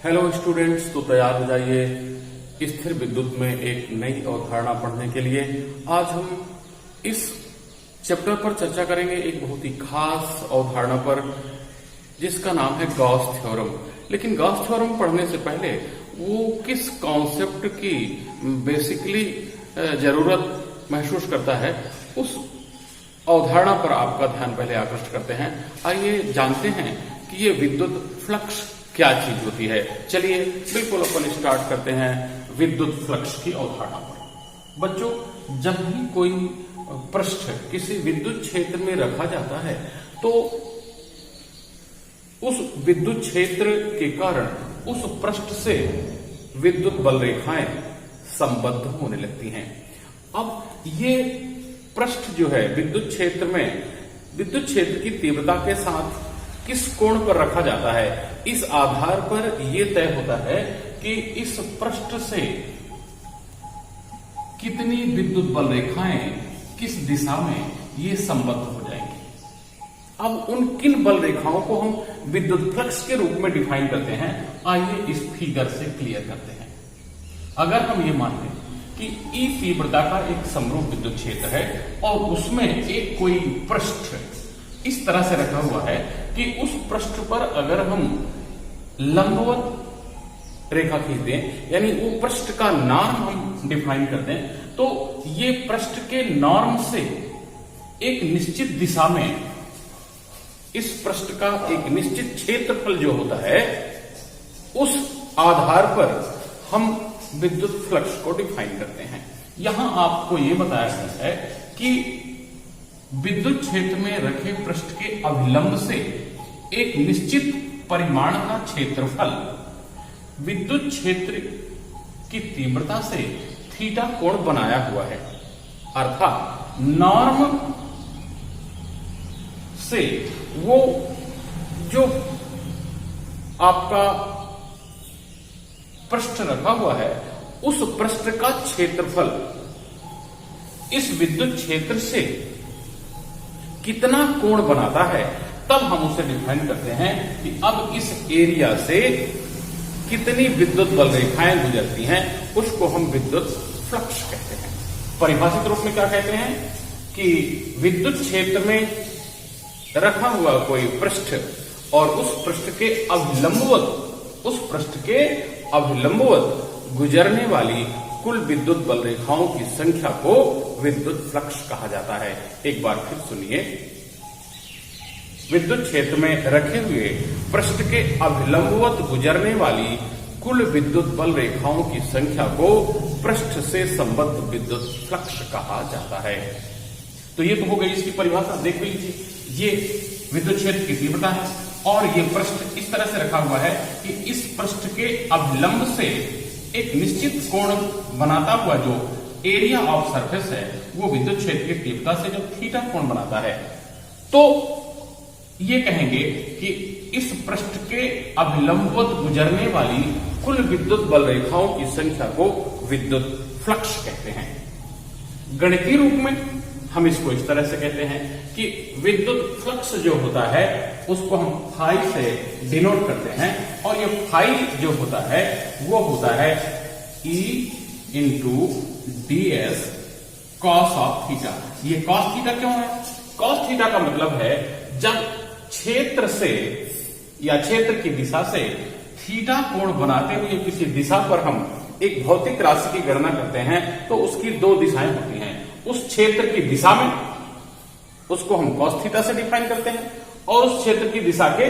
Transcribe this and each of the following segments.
Hello students, तो तैयार हो जाइए स्थिर विद्युत में एक नई अवधारणा पढ़ने के लिए। आज हम इस चैप्टर पर चर्चा करेंगे एक बहुत ही खास अवधारणा पर जिसका नाम है गॉस थ्योरम। लेकिन गॉस थ्योरम पढ़ने से पहले वो किस कॉन्सेप्ट की बेसिकली जरूरत महसूस करता है, उस अवधारणा पर आपका ध्यान पहले आकृष्ट करते हैं। आइए जानते हैं कि ये विद्युत फ्लक्स क्या चीज होती है। चलिए बिल्कुल अपन स्टार्ट करते हैं विद्युत फ्लक्स की अवधारणा पर। बच्चों, जब भी कोई पृष्ठ किसी विद्युत क्षेत्र में रखा जाता है तो उस विद्युत क्षेत्र के कारण उस पृष्ठ से विद्युत बल रेखाएं संबद्ध होने लगती हैं। अब ये पृष्ठ जो है विद्युत क्षेत्र में विद्युत क्षेत्र की तीव्रता के साथ किस कोण पर रखा जाता है, इस आधार पर यह तय होता है कि इस पृष्ठ से कितनी विद्युत बल रेखाएं किस दिशा में ये संबद्ध हो जाएंगी। अब उन किन बल रेखाओं को हम विद्युत फ्लक्स के रूप में डिफाइन करते हैं, आइए इस फिगर से क्लियर करते हैं। अगर हम ये मान लें कि ई तीव्रता का एक समरूप विद्युत क्षेत्र है और उसमें एक कोई पृष्ठ इस तरह से रखा हुआ है कि उस पृष्ठ पर अगर हम लंबवत रेखा खींच दें, यानी वो पृष्ठ का नॉर्म हम डिफाइन कर दें, तो ये पृष्ठ के नॉर्म से एक निश्चित दिशा में इस पृष्ठ का एक निश्चित क्षेत्रफल जो होता है, उस आधार पर हम विद्युत फ्लक्स को डिफाइन करते हैं। यहां आपको यह बताया गया है कि विद्युत क्षेत्र में रखे पृष्ठ के अभिलंब से एक निश्चित परिमाण का क्षेत्रफल विद्युत क्षेत्र की तीव्रता से थीटा कोण बनाया हुआ है। अर्थात नॉर्म से वो जो आपका पृष्ठ रखा हुआ है, उस पृष्ठ का क्षेत्रफल इस विद्युत क्षेत्र से कितना कोण बनाता है, तब हम उसे डिफाइन करते हैं कि अब इस एरिया से कितनी विद्युत बल रेखाएं गुजरती हैं, उसको हम विद्युत फ्लक्स कहते हैं। परिभाषित रूप में क्या कहते हैं कि विद्युत क्षेत्र में रखा हुआ कोई पृष्ठ और उस पृष्ठ के अभिलंबवत गुजरने वाली कुल विद्युत बल रेखाओं की संख्या को विद्युत फ्लक्स कहा जाता है। एक बार फिर सुनिए, विद्युत क्षेत्र में रखे हुए पृष्ठ के अभिलंबवत गुजरने वाली कुल विद्युत बल रेखाओं की संख्या को पृष्ठ से संबद्ध विद्युत फ्लक्स कहा जाता है। तो ये तो हो गई इसकी परिभाषा। देख लीजिए, ये विद्युत क्षेत्र की तीव्रता है और ये पृष्ठ इस तरह से रखा हुआ है कि इस पृष्ठ के अभिलंब से एक निश्चित कोण बनाता हुआ जो एरिया ऑफ सरफेस है, वो विद्युत क्षेत्र की तीव्रता से जो थीटा कोण बनाता है। तो ये कहेंगे कि इस पृष्ठ के अभिलंबवत गुजरने वाली कुल विद्युत बल रेखाओं की संख्या को विद्युत फ्लक्स कहते हैं। गणितीय रूप में हम इसको इस तरह से कहते हैं कि विद्युत फ्लक्स जो होता है उसको हम फाई से डिनोट करते हैं, और ये फाई जो होता है वो होता है E into ds cos of theta. ये कॉस थीटा क्यों है? कॉस थीटा का मतलब है जब क्षेत्र से या क्षेत्र की दिशा से थीटा कोण बनाते हुए किसी दिशा पर हम एक भौतिक राशि की गणना करते हैं तो उसकी दो दिशाएं होती हैं। उस क्षेत्र की दिशा में उसको हम कॉस थीटा से डिफाइन करते हैं और उस क्षेत्र की दिशा के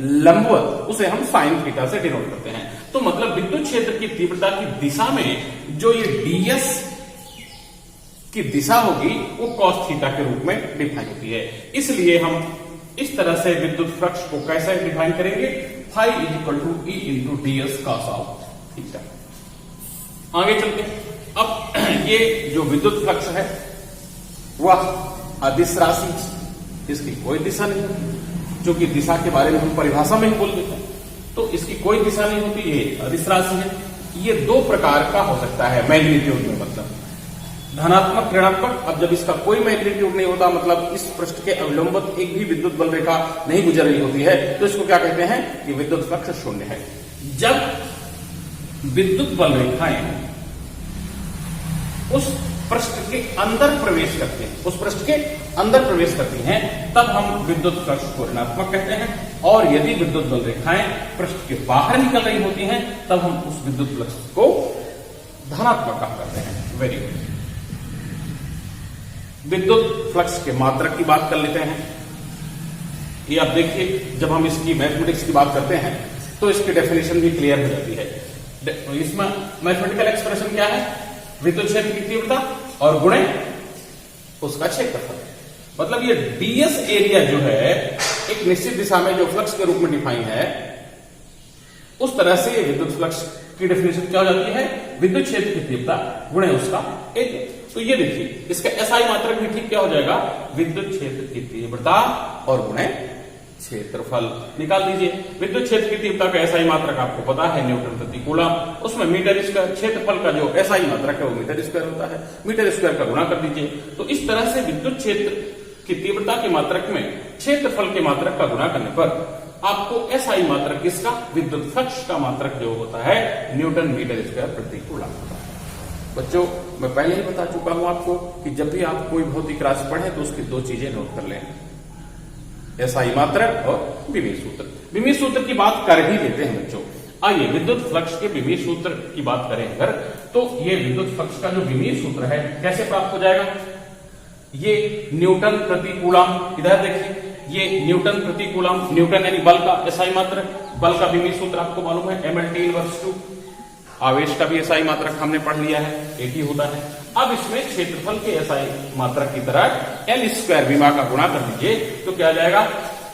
लंबवत उसे हम साइन थीटा से डिनोट करते हैं। तो मतलब विद्युत क्षेत्र की तीव्रता की दिशा में जो ये ds की दिशा होगी वो कॉस थीटा के रूप में डिफाइन होती है। इसलिए हम इस तरह से विद्युत फ्लक्स को कैसे डिफाइन करेंगे? Phi is equal to E into ds cos of theta. आगे चलते हैं। अब ये जो विद्युत फ्लक्स है वह अदिश राशि, इसकी कोई दिशा नहीं होती, जो कि दिशा के बारे में हम परिभाषा में ही बोल देते हैं, तो इसकी कोई दिशा नहीं होती, ये अदिश राशि है। ये दो प्रकार का हो सकता है मैग्नीट्यूड में, मतलब धनात्मक ऋणात्मक। अब जब इसका कोई मैग्नीट्यूड नहीं होता, मतलब इस पृष्ठ के अवलंबन एक भी विद्युत बल रेखा नहीं गुजर रही होती है, तो इसको क्या कहते हैं कि विद्युत फ्लक्स शून्य है। जब विद्युत बल रेखाएं उस पृष्ठ के अंदर प्रवेश करते हैं, उस पृष्ठ के अंदर प्रवेश करती हैं, तब हम विद्युत फ्लक्स को ऋणात्मक कहते हैं। और यदि विद्युत बल रेखाएं पृष्ठ के बाहर निकल रही होती हैं, तब हम उस विद्युत फ्लक्स को धनात्मक कहा करते हैं। Very good. विद्युत फ्लक्स के मात्रक की बात कर लेते हैं। ये आप देखिए, जब हम इसकी मैथमेटिक्स की बात करते हैं तो इसकी डेफिनेशन भी क्लियर हो जाती है। इसमें मैथमेटिकल एक्सप्रेशन क्या है? विद्युत क्षेत्र की तीव्रता और गुणे उसका क्षेत्रफल। मतलब ये डीएस एरिया जो है एक निश्चित दिशा में जो फ्लक्स के रूप में डिफाइन है, उस तरह से विद्युत फ्लक्स की डेफिनेशन क्या हो जाती है? विद्युत क्षेत्र की तीव्रता गुणे उसका एरिया। तो ये देखिए, इसका एसआई मात्रक भी ठीक क्या हो जाएगा? विद्युत क्षेत्र की तीव्रता और गुणे क्षेत्रफल। निकाल दीजिए। विद्युत क्षेत्र की तीव्रता का एसआई मात्रक आपको पता है, न्यूटन प्रति कूलम। उसमें मीटर स्क्वायर, क्षेत्रफल का जो एसआई मात्रक है वो मीटर स्क्वायर होता है। मीटर स्क्वायर का गुणा कर दीजिए। तो इस तरह से विद्युत क्षेत्र की तीव्रता के मात्रक में क्षेत्रफल के मात्रक का गुणा करने पर आपको एसआई मात्रक किसका? विद्युत फ्लक्स का मात्रक जो होता है न्यूटन मीटर स्क्वायर प्रति कूलम होता है। बच्चों, मैं पहले ही बता चुका हूं आपको कि जब भी आप कोई भौतिक राशि पढ़े तो उसकी दो चीजें नोट कर लें, एसआई मात्रक और विमीय सूत्र। विमीय सूत्र की बात कर ही लेते हैं बच्चों। आइए विद्युत फ्लक्स के विमीय सूत्र की बात करें अगर, तो ये विद्युत फ्लक्स का जो विमीय सूत्र है कैसे प्राप्त हो जाएगा? ये न्यूटन प्रति कूलम, इधर देखिए, ये न्यूटन प्रति कूलम, न्यूटन यानी बल का एसआई मात्रक, बल का विमीय सूत्र आपको मालूम है mLT/2। आवेश का भी एसआई मात्रक हमने पढ़ लिया है, एक ही होता है। अब इसमें क्षेत्रफल के एसआई मात्रक की तरह एल स्क्वायर विमा का गुणा कर दीजिए तो क्या आ जाएगा?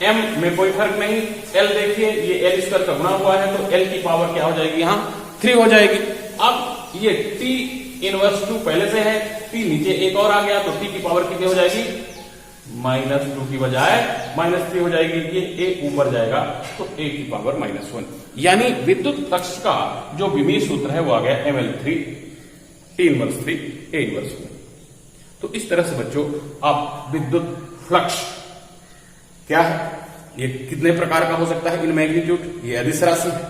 एम में कोई फर्क नहीं, एल देखिए ये एल स्क्वायर का गुणा हुआ है तो एल की पावर क्या हो जाएगी? यहां 3 हो जाएगी। अब ये T−2 पहले से है, T नीचे एक और आ गया तो T की पावर कितनी हो जाएगी? -2 की बजाय -3 हो जाएगी। ये A ऊपर जाएगा तो A की पावर -1। यानी विद्युत फ्लक्स का जो विमीय सूत्र है वो आ गया mL3 T−3 A−1। तो इस तरह से बच्चों आप विद्युत फ्लक्स क्या है, ये कितने प्रकार का हो सकता है इन मैग्नीट्यूड, ये अदिश राशि है,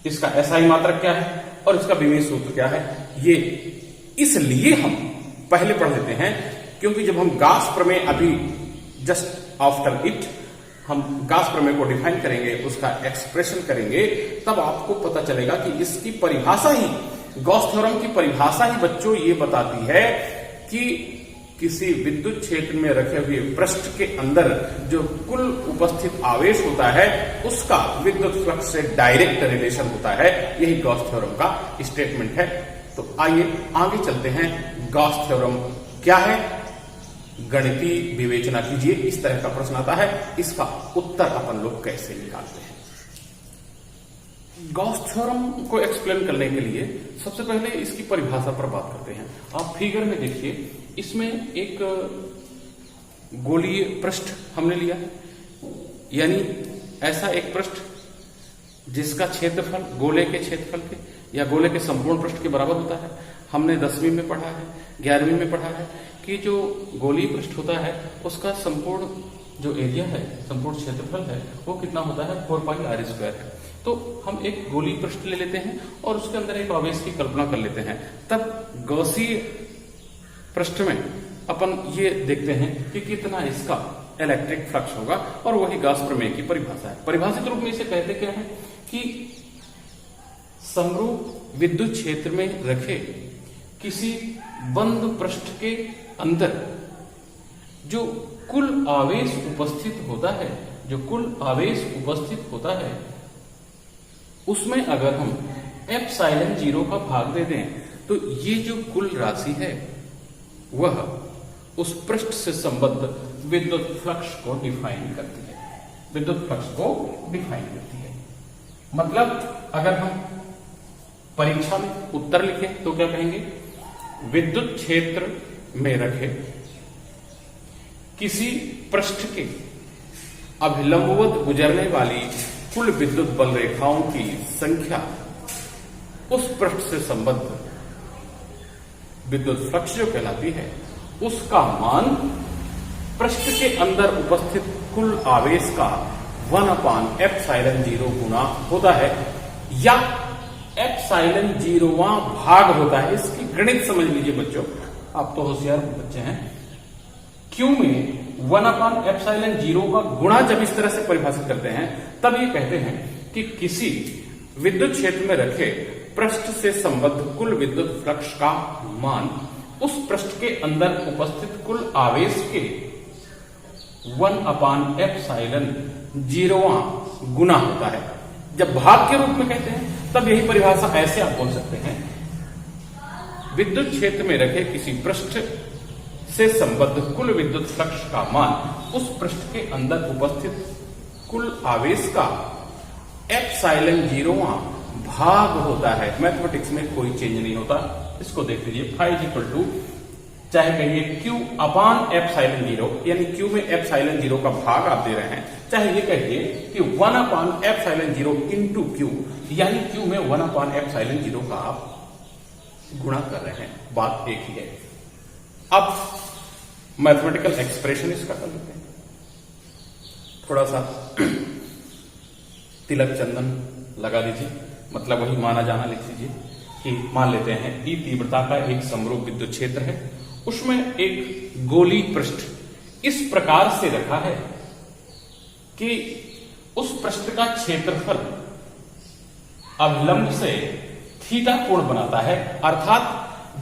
इसका एसआई मात्रक क्या है और इसका विमीय सूत्र क्या है, ये इसलिए हम पहले पढ़ लेते हैं क्योंकि जब हम गास प्रमेय अभी जस्ट आफ्टर इट हम गास प्रमेय को डिफाइन करेंगे, उसका एक्सप्रेशन करेंगे, तब आपको पता चलेगा कि इसकी परिभाषा ही, गॉस थ्योरम की परिभाषा ही बच्चों ये बताती है कि किसी विद्युत क्षेत्र में रखे हुए पृष्ठ के अंदर जो कुल उपस्थित आवेश होता है उसका विद्युत फ्लक्स से डायरेक्ट रिलेशन होता है। यही गॉस थ्योरम का स्टेटमेंट है। तो आइए आगे चलते हैं। गॉस थ्योरम क्या है, गणितीय विवेचना कीजिए। इस तरह का प्रश्न आता है, इसका उत्तर अपन लोग कैसे निकालते हैं। गॉस थ्योरम को एक्सप्लेन करने के लिए सबसे पहले इसकी परिभाषा पर बात करते हैं। आप फिगर में देखिए, इसमें एक गोलीय पृष्ठ हमने लिया है, यानी ऐसा एक पृष्ठ जिसका क्षेत्रफल गोले के क्षेत्रफल के या गोले के संपूर्ण पृष्ठ के बराबर होता है। हमने 10वीं में पढ़ा है, 11वीं में पढ़ा है कि जो गोलीय पृष्ठ होता है उसका संपूर्ण जो एरिया है, संपूर्ण क्षेत्रफल है, वो कितना होता है? 4πr²। तो हम एक गोलीय पृष्ठ ले लेते हैं और उसके अंदर एक आवेश की कल्पना कर लेते हैं। तब गॉसीय पृष्ठ में अपन ये देखते हैं कि कितना इसका इलेक्ट्रिक फ्लक्स होगा, और वही गॉस प्रमेय की परिभाषा है। परिभाषित रूप में इसे कहते क्या है कि समरूप विद्युत क्षेत्र में रखे किसी बंद पृष्ठ के अंदर जो कुल आवेश उपस्थित होता है, जो कुल आवेश उपस्थित होता है, उसमें अगर हम ε0 का भाग दे दें तो ये जो कुल राशि है वह उस पृष्ठ से संबद्ध विद्युत फ्लक्स को डिफाइन करती है, विद्युत फ्लक्स को डिफाइन करती है। मतलब अगर हम परीक्षा में उत्तर लिखें तो क्या कहेंगे? विद्युत क्षेत्र में रखे किसी पृष्ठ के अभिलंबवत गुजरने वाली कुल विद्युत बल रेखाओं की संख्या उस पृष्ठ से संबद्ध विद्युत फ्लक्स जो कहलाती है उसका मान पृष्ठ के अंदर उपस्थित कुल आवेश का 1/ε0 गुना होता है। या एप्सिलॉन 0वां भाग होता है। इसकी गणित समझ लीजिए बच्चों, आप तो होशियार बच्चे हैं। Q में 1 एप्सिलॉन 0 का गुणा जब इस तरह से परिभाषित करते हैं तब ये कहते हैं कि किसी विद्युत क्षेत्र में रखे पृष्ठ से संबद्ध कुल विद्युत फ्लक्स का मान उस पृष्ठ के अंदर उपस्थित कुल आवेश के 1 एप्सिलॉन 0वां गुना होता है। जब भाग के रूप में कहते हैं तब यही परिभाषा ऐसे आप बोल सकते हैं, विद्युत क्षेत्र में रखे किसी पृष्ठ से संबद्ध कुल विद्युत फ्लक्स का मान उस पृष्ठ के अंदर उपस्थित कुल आवेश का एप्सिलॉन 0वां भाग होता है। मैथमेटिक्स में कोई चेंज नहीं होता। इसको देख लीजिए, फाई इक्वल टू चाहे कहिए Q अपान एप्सिलॉन 0, यानी Q में एप्सिलॉन 0 का भाग आप दे रहे हैं, चाहे ये कहिए कि 1 एप्सिलॉन 0 इंटू Q, यानी Q में 1 एप्सिलॉन 0 का आप गुणा कर रहे हैं, बात एक ही है। अब मैथमेटिकल एक्सप्रेशन इसका कर लेते हैं। थोड़ा सा तिलक चंदन लगा दीजिए, मतलब वही माना जाना लिख लीजिए कि मान लेते हैं E तीव्रता का एक समरूप विद्युत क्षेत्र है, उसमें एक गोली पृष्ठ इस प्रकार से रखा है कि उस पृष्ठ का क्षेत्रफल अभिलंब से थीटा कोण बनाता है, अर्थात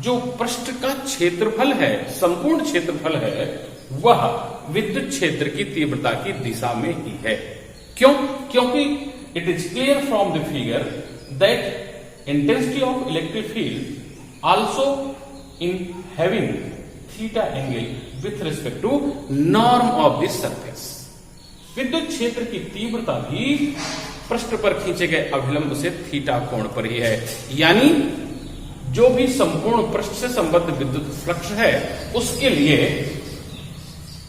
जो पृष्ठ का क्षेत्रफल है, संपूर्ण क्षेत्रफल है, वह विद्युत क्षेत्र की तीव्रता की दिशा में ही है। क्यों? क्योंकि it is clear from the figure that intensity of electric field also in having theta angle with respect to norm of this surface. विद्युत क्षेत्र की तीव्रता भी पृष्ठ पर खींचे गए अभिलंब से थीटा कोण पर ही है, यानी जो भी संपूर्ण पृष्ठ से संबद्ध विद्युत फ्लक्स है उसके लिए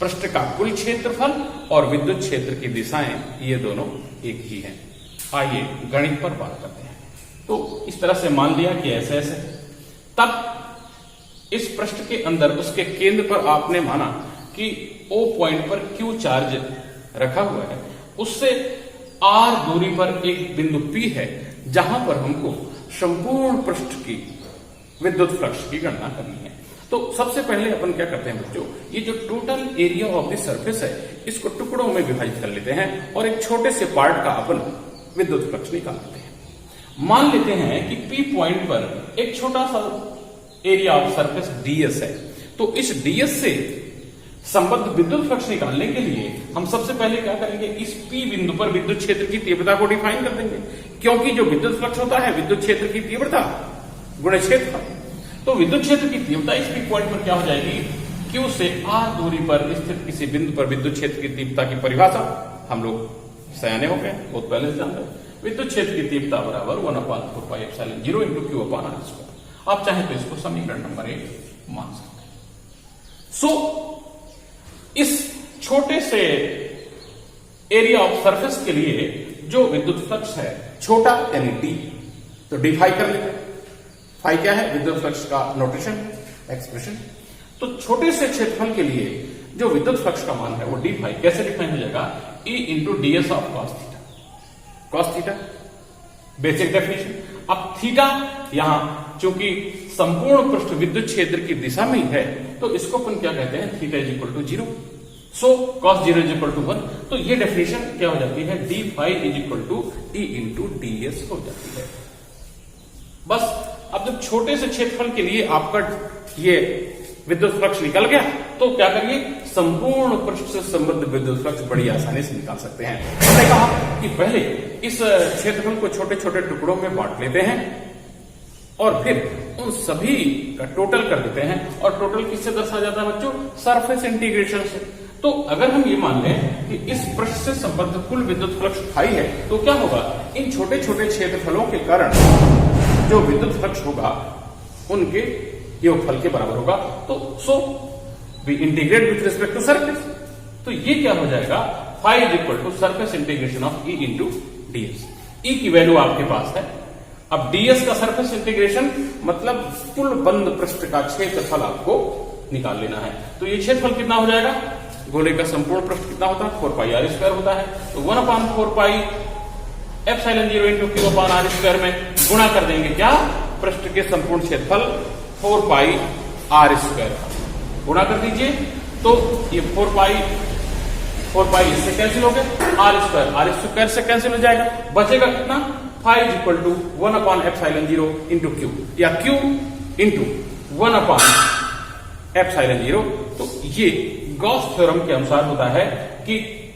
पृष्ठ का कुल क्षेत्रफल और विद्युत क्षेत्र की दिशाएं ये दोनों एक ही हैं। आइए गणित पर बात करते हैं। तो इस तरह से मान लिया कि ऐसे ऐसे, तब इस पृष्ठ के अंदर उसके केंद्र पर आपने माना कि O पॉइंट पर Q चार्ज रखा हुआ है, उससे R दूरी पर एक बिंदु P है जहां पर हमको संपूर्ण पृष्ठ की विद्युत फ्लक्स की गणना करनी है। तो सबसे पहले अपन क्या करते हैं बच्चों, ये जो total area of the surface है इसको टुकड़ों में विभाजित कर लेते हैं और एक छोटे से पार्ट का अपन विद्युत फ्लक्स निकाल लेते हैं। मान लेते हैं कि P पॉइंट पर एक छोटा सा एरिया ऑफ सरफेस ds है, तो इस ds से संबद्ध विद्युत फ्लक्स निकालने के लिए हम सबसे पहले क्या करेंगे, इस P बिंदु पर विद्युत क्षेत्र की तीव्रता को डिफाइन कर देंगे, क्योंकि जो विद्युत फ्लक्स होता है विद्युत क्षेत्र की तीव्रता गुणा क्षेत्रफल। तो विद्युत क्षेत्र की तीव्रता इस P पॉइंट पर क्या हो जाएगी, Q से R दूरी पर स्थित किसी बिंदु पर विद्युत क्षेत्र की तीव्रता की परिभाषा हम लोग सयाने हो गए, बहुत पहले से जानते हैं। विद्युत क्षेत्र की तीव्रता बराबर 1/4πε0 × Q/r²। आप चाहें तो इसको समीकरण नंबर 1 मान सकते हैं। सो इस छोटे से एरिया ऑफ सरफेस के लिए जो विद्युत फ्लक्स है छोटा यानी d, तो d फाई कर लेते हैं। फाई क्या है, विद्युत फ्लक्स का नोटेशन एक्सप्रेशन। तो छोटे से क्षेत्रफल के लिए जो विद्युत फ्लक्स का मान है वो d फाई कैसे डिफाइन हो जाएगा, E × ds of cos theta. cos theta basic definition. अब थीटा यहां चूंकि संपूर्ण पृष्ठ विद्युत क्षेत्र की दिशा में ही है तो इसको अपन क्या कहते हैं, theta is equal to 0, so cos 0 is equal to 1। तो ये डेफिनेशन क्या हो जाती है, d phi is equal to E × ds हो जाती है। बस अब जब छोटे से क्षेत्रफल के लिए आपका ये विद्युत फ्लक्स निकल गया तो क्या करिए, संपूर्ण पृष्ठ से संबद्ध विद्युत फ्लक्स बड़ी आसानी से निकाल सकते हैं। मैंने कहा कि पहले इस क्षेत्रफल को छोटे छोटे टुकड़ों में बांट लेते हैं और फिर उन सभी का टोटल कर देते हैं, और टोटल किससे दर्शाया जाता है बच्चों, सरफेस इंटीग्रेशन से। तो अगर हम ये मान लें कि इस पृष्ठ से संबद्ध कुल विद्युत फ्लक्स फाई है तो क्या होगा, इन छोटे छोटे क्षेत्रफलों के कारण जो विद्युत फ्लक्स होगा उनके योगफल के बराबर होगा। तो so we integrate with respect to surface, तो ये क्या हो जाएगा, phi is equal to surface integration of E × ds। E की वैल्यू आपके पास है। अब ds का सरफेस इंटीग्रेशन मतलब कुल बंद पृष्ठ का क्षेत्रफल आपको निकाल लेना है। तो ये क्षेत्रफल कितना हो जाएगा, गोले का संपूर्ण पृष्ठ कितना होता है, 4πr² होता है। तो 1/4π epsilon 0 into Q upon R square में गुणा कर देंगे क्या, पृष्ठ के संपूर्ण क्षेत्रफल 4 पाई आर स्क्वायर का गुणा कर दीजिए, तो ये 4 पाई इससे कैंसिल हो गया, आर स्क्वायर से कैंसिल हो जाएगा, बचेगा कितना, 5 equal to 1 upon epsilon 0 into q, या क्यू इंटू 1 अपॉन एप्सिलॉन 0। तो ये गॉस थ्योरम के अनुसार होता है कि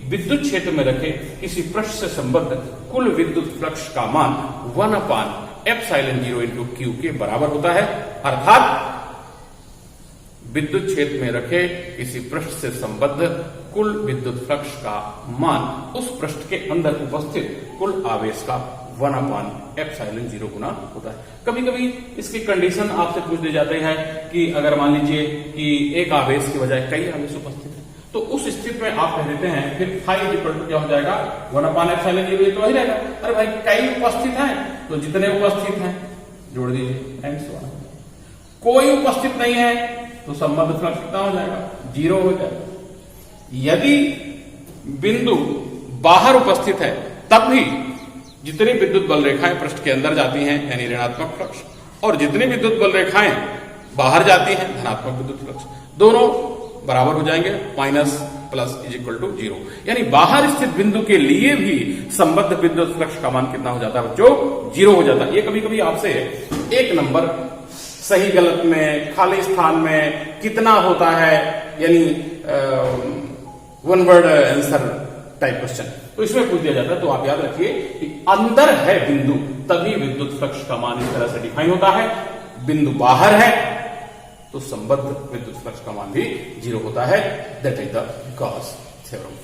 विद्युत क्षेत्र में रखे किसी पृष्ठ से संबद्ध कुल विद्युत फ्लक्स का मान 1 अपॉन एप्सिलॉन 0 इंटू क्यू के बराबर होता है, अर्थात विद्युत क्षेत्र में रखे किसी पृष्ठ से संबद्ध कुल विद्युत फ्लक्स का मान उस पृष्ठ के अंदर उपस्थित कुल आवेश का 1 अपॉन एप्सिलॉन 0 गुना होता है। कभी कभी इसकी कंडीशन आपसे पूछ दी जाती है कि अगर मान लीजिए कि एक आवेश के बजाय कई आवेश उपस्थित है, तो उस स्थिति में आप कह देते हैं फिर 5 इक्वल टू क्या हो जाएगा, 1 अपॉन एप्सिलॉन 0 तो वही रहेगा। अरे भाई कई उपस्थित हैं तो जितने उपस्थित हैं जोड़ दीजिए, कोई उपस्थित नहीं है तो संबद्ध फ्लक्स कितना हो जाएगा, 0 हो जाएगा। यदि बिंदु बाहर उपस्थित है तब भी जितनी विद्युत बल रेखाएं पृष्ठ के अंदर जाती हैं यानी ऋणात्मक फ्लक्स, और जितनी विद्युत बल रेखाएं बाहर जाती हैं धनात्मक विद्युत फ्लक्स, दोनों बराबर हो जाएंगे, minus plus is equal to 0। यानी बाहर स्थित बिंदु के लिए भी संबद्ध विद्युत फ्लक्स का मान कितना हो जाता है बच्चों, 0 हो जाता है। ये कभी कभी आपसे एक नंबर सही गलत में, खाली स्थान में कितना होता है, यानी 1 वर्ड आंसर टाइप क्वेश्चन, तो इसमें पूछ दिया जाता है। तो आप याद रखिए कि अंदर है बिंदु तभी विद्युत फ्लक्स का मान इस तरह से डिफाइन होता है, बिंदु बाहर है तो संबद्ध विद्युत फ्लक्स का मान भी 0 होता है। That is the Gauss theorem.